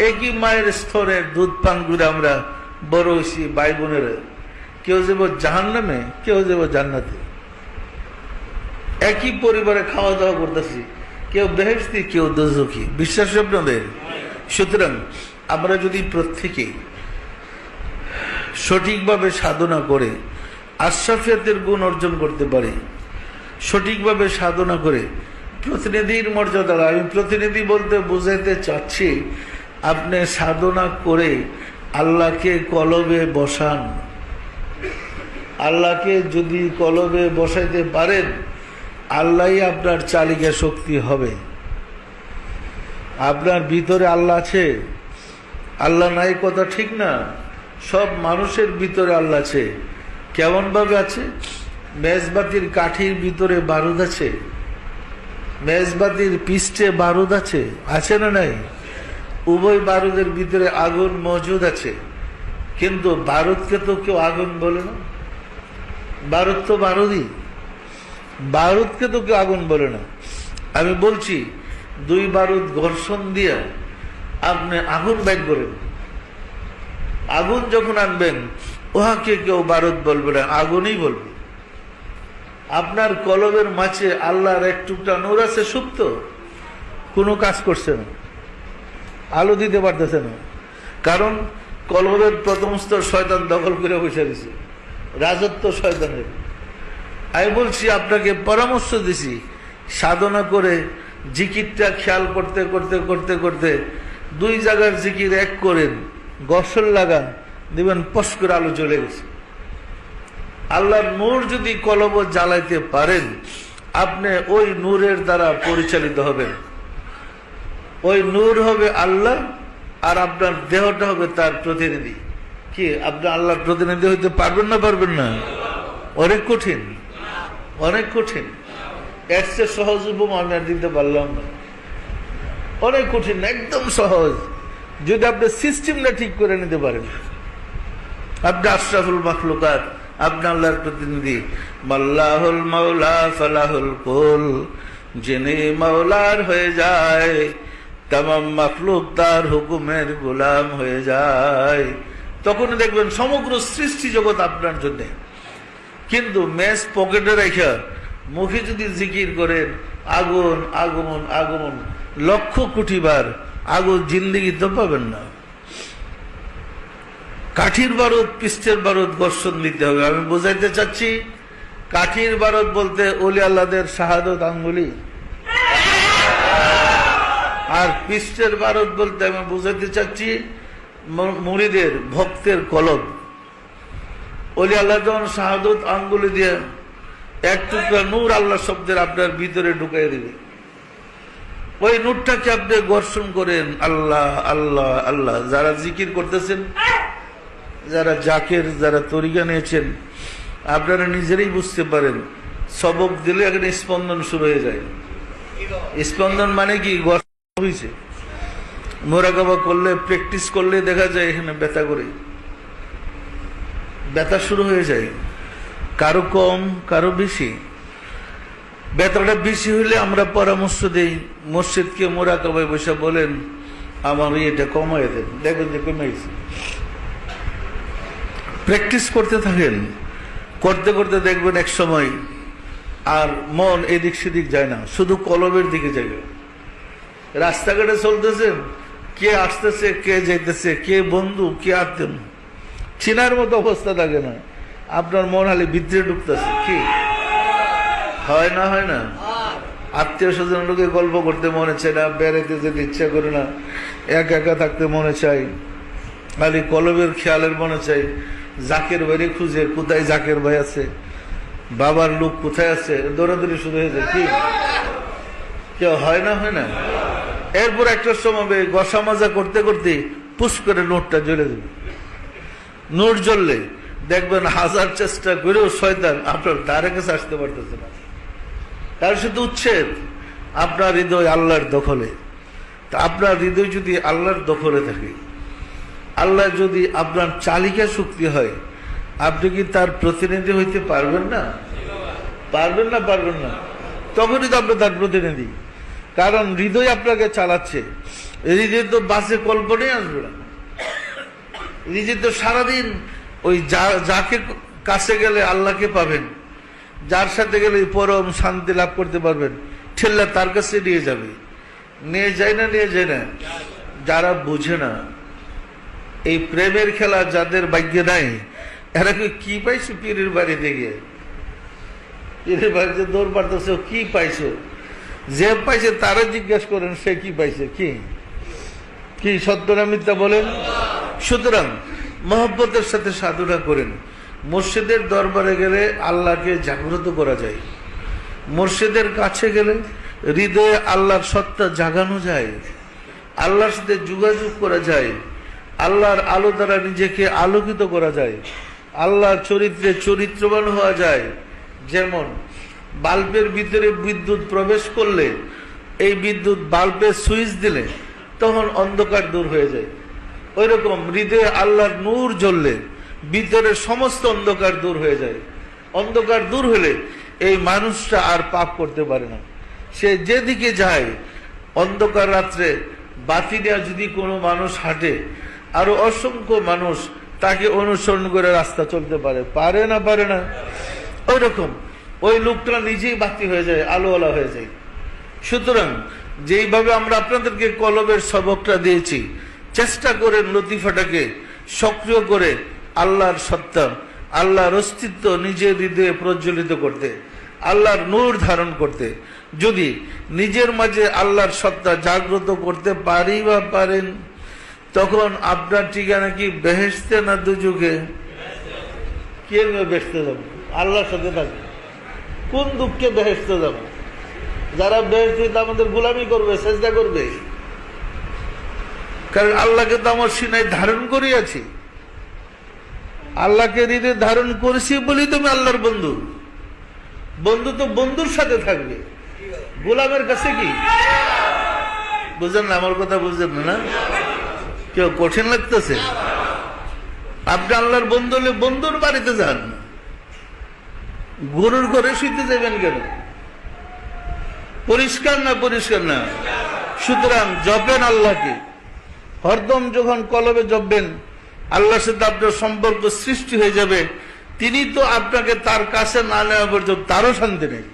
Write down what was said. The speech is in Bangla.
একই মায়ের স্তরের দুধ পান করে আমরা বড় হয়েছি ভাই বোনেরা। কেউ যাব জাহান্নামে, কেউ যাব জান্নাতে। একই পরিবারে খাওয়া দাওয়া করতেছি, কেউ বেহেশতি, কেউ দোজখী। বিশ্বাস আপনাদের? সুতরাং আমরা যদি প্রত্যেকেই সঠিকভাবে সাধনা করে আশরাফিয়াতের গুণ অর্জন করতে পারি, সঠিকভাবে সাধনা করে প্রতিনিধির মর্যাদা, আমি প্রতিনিধি বলতে বুঝাইতে চাচ্ছি, আপনি সাধনা করে আল্লাহকে কলবে বসান। আল্লাহকে যদি কলবে বসাইতে পারেন, আল্লাহই আপনার চালিকা শক্তি হবে। আপনার ভিতরে আল্লাহ আছে, আল্লাহ নাই কথা ঠিক না। সব মানুষের ভিতরে আল্লাহ আছে। কেমন ভাবে আছে? মেজবাতির কাঠির ভিতরে বারুদ আছে, মেজবাতির পৃষ্ঠে বারুদ আছে, আছে না নাই? উভয় বারুদের ভিতরে আগুন মজুদ আছে, কিন্তু বারুদকে তো কেউ আগুন বলে না। বারুদ তো বারুদই, বারুদকে তো কেউ আগুন বলে না। আমি বলছি, দুই বারুদ ঘর্ষণ দিয়ে আপনি আগুন বের করেন, আগুন যখন আনবেন উহাকে কেউ বারুদ বলবে না, আগুনই বলবে। আপনার কলবের মাঝে আল্লাহর এক টুকটা নূর আছে সুপ্ত, কোনো কাজ করছে না, আলো দিতে পারতেছে না। কারণ কলবের প্রথম স্তর শয়তান দখল করে বসে দিছে, রাজত্ব শয়তানের। আমি বলছি, আপনাকে পরামর্শ দিছি, সাধনা করে জিকিরটা খেয়াল করতে করতে করতে করতে দুই জায়গার জিকির এক করেন, গসল লাগান, দেখবেন পশ করে আলো জ্বলে গেছে। আল্লাহর নূর যদি কলব জ্বালাইতে পারেন, আপনি ওই নূরের দ্বারা পরিচালিত হবেন। ওই নূর হবে আল্লাহ, আর আপনার দেহটা হবে তার প্রতিনিধি। কি আপনি আল্লাহর প্রতিনিধি হইতে পারবেন না? পারবেন না? অনেক কঠিন, অনেক কঠিন। এর চেয়ে সহজ উপমা আমি আর দিতে পারলাম না। অনেক কঠিন, একদম সহজ, যদি আপনি সিস্টেমটা ঠিক করে নিতে পারেন। আপনি আশরাফুল মাখলুকাত, আপনি আল্লাহর প্রতিনিধি। মাল্লাহুল মাওলা ফালাহুল কুল, যিনি মাওলার হয়ে যায় তামাম মাখলুক তার হুকুমের গোলাম হয়ে যায়। তখন দেখবেন সমগ্র সৃষ্টি জগৎ আপনার জন্য। কিন্তু মেস পকেটে রেখে মুখে যদি জিকির করেন আগুন আগমন আগমন লক্ষ কোটি বার, আগুন জিন্দিগি তো পাবেন না। কাঠির বারুদ পৃষ্ঠের বারুদ ঘর্ষণ দিতে হবে। আমি বোঝাইতে চাচ্ছি, কাঠির বারুদ বলতে ওলি আল্লাহদের শাহাদত আঙ্গুলি, আর পৃষ্ঠের বারুদ বলতে আমি বোঝাইতে চাচ্ছি মুরিদের ভক্তের কলব। ওলি আল্লাহ যখন শাহাদত আঙ্গুলি দিয়ে এক টুকরা নূর আল্লাহ শব্দের আপনার ভিতরে ঢুকাই দিবে, ওই নূরটাকে আপনি ঘর্ষণ করেন আল্লাহ আল্লাহ আল্লাহ। যারা জিকির করতেছেন, যারা জাকের, যারা তরিকা নিয়েছেন, আপনারা নিজেরাই বুঝতে পারেন, সবক দিলে এখানে স্পন্দন শুরু হয়ে যায়। স্পন্দন মানে কি? ঘর্ষণ হয়েছে। মোরাকাবা করলে, প্র্যাকটিস করলে দেখা যায় এখানে ব্যথা করে, ব্যথা শুরু হয়ে যায়। কারো কম, কারো বেশি। ব্যথাটা বেশি হলে আমরা পরামর্শ দিই, মসজিদকে মোরাকাবায় বসে বলেন আমার এটা কমাই দেন, দেখবেন যে কমে গেছে। প্র্যাকটিস করতে থাকেন, করতে করতে দেখবেন এক সময় আর মন এদিক সেদিক যায় না, শুধু কলবের দিকে যাবে। রাস্তাঘাটে চলতেছেন, কে আসতেছে, কে যাইতেছে, কে বন্ধু, কে আত্মীয়, চেনার মতো অবস্থা থাকে না। আপনার মন হালি ভিতরে ঢুকতেছে। কি হয় না? হয় না? আত্মীয় স্বজন লোকের গল্প করতে মনে চায় না, বেড়াইতে যেতে ইচ্ছা করে না, একা একা থাকতে মনে চায়, খালি কলবের খেয়ালের মনে চাই। জাকের ভাইরে খুঁজে, কোথায় জাকের ভাই আছে, বাবার লোক কোথায় আছে, দৌড়াদৌড়ি শুরু হয়ে যায়। কি কেউ হয় না? হয় না? এরপর একটা সময় গসা মাজা করতে করতে পুশ করে নোটটা জ্বলে দেবে। নোট জ্বললে দেখবেন হাজার চেষ্টা করেও শয়তান আপনার দ্বারে কাছে আসতে পারতেছে না। তার শুধু উচ্ছেদ। আপনার হৃদয় আল্লাহর দখলে। তা আপনার হৃদয় যদি আল্লাহর দখলে থাকে, আল্লাহ যদি আপনার চালিকা শক্তি হয়, আপনি কি তার প্রতিনিধি হইতে পারবেন না? পারবেন না? পারবেন না? তখনই তো আপনি তার প্রতিনিধি। কারণ হৃদয় আপনাকে চালাচ্ছে। হৃদয় তো বাসে কল্পনাই আসবে না। হৃদয় তো সারাদিন ওই যাকে কাছে গেলে আল্লাহকে পাবেন, যার সাথে গেলে পরম শান্তি লাভ করতে পারবেন, ঠেল্লা তার কাছে নিয়ে যাবে। নিয়ে যায় না? যারা বুঝে না এই প্রেমের খেলা, যাদের ভাগ্যে নাই, এরা কি পাইছো পীরের বাড়িতে গিয়ে? পীরের বাড়িতে দৌড় পারতেছে, কি পাইছো? যে পাইছে তারা জিজ্ঞাসা করেন সে কি পাইছে। কি সত্য না মিথ্যা বলেন? সুতরাং মহব্বতের সাথে সাধনা করেন। মুর্শিদের দরবারে গেলে আল্লাহকে জাগ্রত করা যায়। মুর্শিদের কাছে গেলে হৃদয়ে আল্লাহর সত্তা জাগানো যায়, আল্লাহর সাথে যোগাযোগ করা যায়, আল্লাহর আলো দ্বারা নিজেকে আলোকিত করা যায়, আল্লাহর চরিত্রে চরিত্রবান হওয়া যায়। যেমন বাল্বের ভিতরে বিদ্যুৎ প্রবেশ করলে, এই বিদ্যুৎ বাল্বের সুইচ দিলে তখন অন্ধকার দূর হয়ে যায়। ওই রকম হৃদয়ে আল্লাহর নূর জ্বললে ভিতরের সমস্ত অন্ধকার দূর হয়ে যায়। অন্ধকার দূর হলে এই মানুষটা আর পাপ করতে পারে না। সে যেদিকে যায়, অন্ধকার রাত্রে বাতি নিয়ে যদি কোনো মানুষ হাঁটে, আরো অসংখ্য মানুষ তাকে অনুসরণ করে রাস্তা চলতে পারে না? ওই রকম ওই লোকটা নিজেই বাতি হয়ে যায়, আলোওয়ালা হয়ে যায়। সুতরাং যেইভাবে আমরা আপনাদেরকে কলবের সবকটা দিয়েছি, চেষ্টা করেন লতিফাটাকে সক্রিয় করে আল্লাহর সত্তা, আল্লাহর অস্তিত্ব নিজের হৃদয়ে প্রজ্বলিত করতে, আল্লাহর নূর ধারণ করতে। যদি নিজের মাঝে আল্লাহর সত্তা জাগ্রত করতে পারেন, তখন আপনার ঠিকানা কি বেহেশতে না দুজকে? কে বেহেশতে যাবো? আল্লাহর সাথে থাকবে। কোন দুঃখে বেহেশতে যাবো? যারা বেহেশতে আমাদের গোলামি করবে, চেষ্টা করবে। কারণ আল্লাহকে তো আমার সিনায় ধারণ করিয়াছি, আল্লাহকে হৃদয়ে ধারণ করেছি বলি তুমি আল্লাহর বন্ধু। বন্ধু তো বন্ধুর সাথে থাকবে, গোলামের কাছে কি? বুঝলেন না? আমার কথা বুঝলেন না? কেউ কঠিন লাগতেছে? আপনি আল্লাহর বন্ধু হলে বন্ধুর বাড়িতে যান, গরুর ঘরে শুইতে যাবেন কেন? পরিষ্কার না? সুতরাং জপেন আল্লাহকে হরদম। যখন কলবে জপবেন, আল্লাহর সাথে আপনার সম্পর্ক সৃষ্টি হয়ে যাবে। তিনি তো আপনাকে তার কাছে না নেওয়া পর্যন্ত তারও শান্তি নেই।